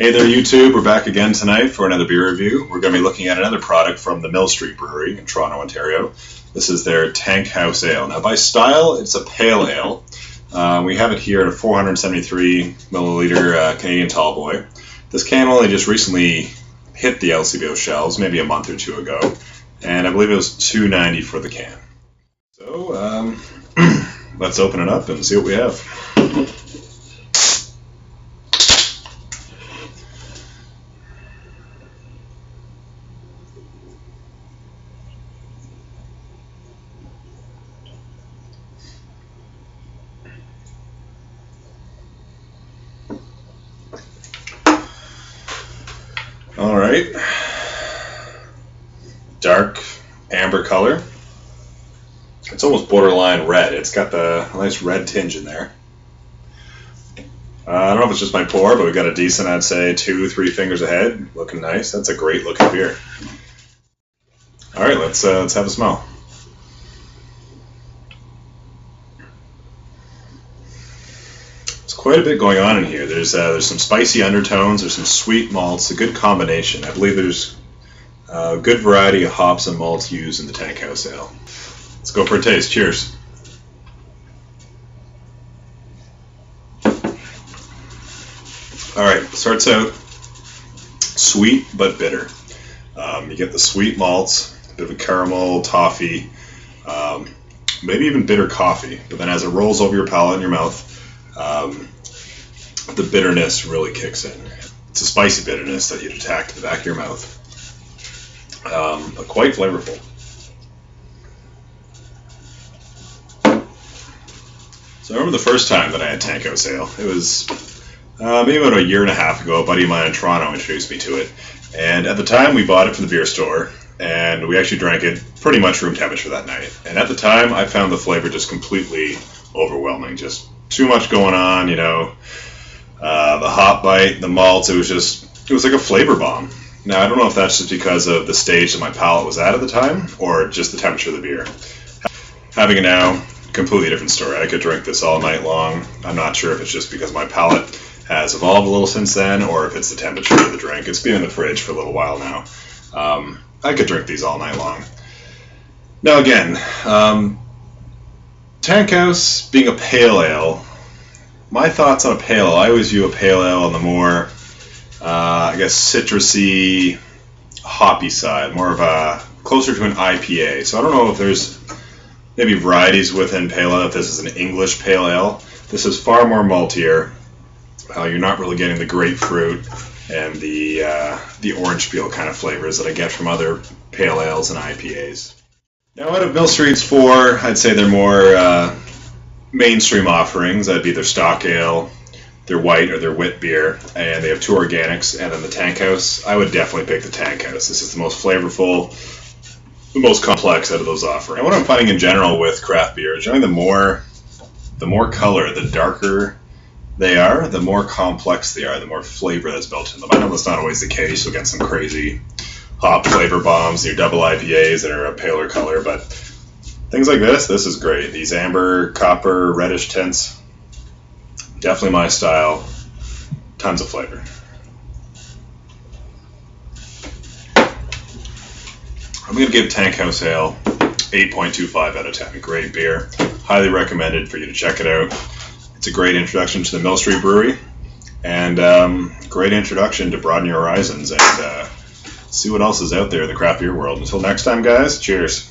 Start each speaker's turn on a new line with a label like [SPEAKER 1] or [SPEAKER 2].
[SPEAKER 1] Hey there YouTube, we're back again tonight for another beer review. We're going to be looking at another product from the Mill Street Brewery in Toronto, Ontario. This is their Tankhouse Ale. Now by style, it's a pale ale. We have it here at a 473 milliliter Canadian tall boy. This can only just recently hit the LCBO shelves, maybe a month or two ago, and I believe it was $2.90 for the can. So let's open it up and see what we have. Alright, dark amber color. It's almost borderline red. It's got the nice red tinge in there. I don't know if it's just my pour, but we've got a decent, I'd say, 2-3 fingers ahead. Looking nice. That's a great looking beer. Alright, let's have a smell. Quite a bit going on in here. There's some spicy undertones, there's some sweet malts, a good combination. I believe there's a good variety of hops and malts used in the Tankhouse Ale. Let's go for a taste. Cheers. Alright, starts out sweet but bitter. You get the sweet malts, a bit of a caramel, toffee, maybe even bitter coffee, but then as it rolls over your palate and your mouth, the bitterness really kicks in. It's a spicy bitterness that you'd attack to the back of your mouth, but quite flavorful. So I remember the first time that I had Tankhouse Ale. It was maybe about a year and a half ago. A buddy of mine in Toronto introduced me to it, and at the time we bought it from the beer store, and we actually drank it pretty much room temperature that night. And at the time I found the flavor just completely overwhelming, just too much going on, you know. The hop bite, the malts, it was like a flavor bomb. Now I don't know if that's just because of the stage that my palate was at the time, or just the temperature of the beer. Having it now, completely different story. I could drink this all night long. I'm not sure if it's just because my palate has evolved a little since then, or if it's the temperature of the drink. It's been in the fridge for a little while now. I could drink these all night long. Now again, Tankhouse being a pale ale, my thoughts on a pale ale, I always view a pale ale on the more, I guess, citrusy, hoppy side, more of a, closer to an IPA. So I don't know if there's maybe varieties within pale ale, if this is an English pale ale. This is far more maltier. You're not really getting the grapefruit and the orange peel kind of flavors that I get from other pale ales and IPAs. Now out of Mill Street's four, I'd say they're more mainstream offerings. That'd be their stock ale, their white or their wit beer, and they have two organics, and then the Tankhouse. I would definitely pick the Tankhouse. This is the most flavorful, the most complex out of those offerings. And what I'm finding in general with craft beers, generally the more color, the darker they are, the more complex they are, the more flavor that's built in them. I know that's not always the case. You'll get some crazy hop flavor bombs, your double IPAs that are a paler color, but things like this is great. These amber, copper, reddish tints, definitely my style. Tons of flavor. I'm going to give Tankhouse Ale 8.25 out of 10. Great beer. Highly recommended for you to check it out. It's a great introduction to the Mill Street Brewery, and great introduction to broaden your horizons and see what else is out there in the craft beer world. Until next time, guys, cheers.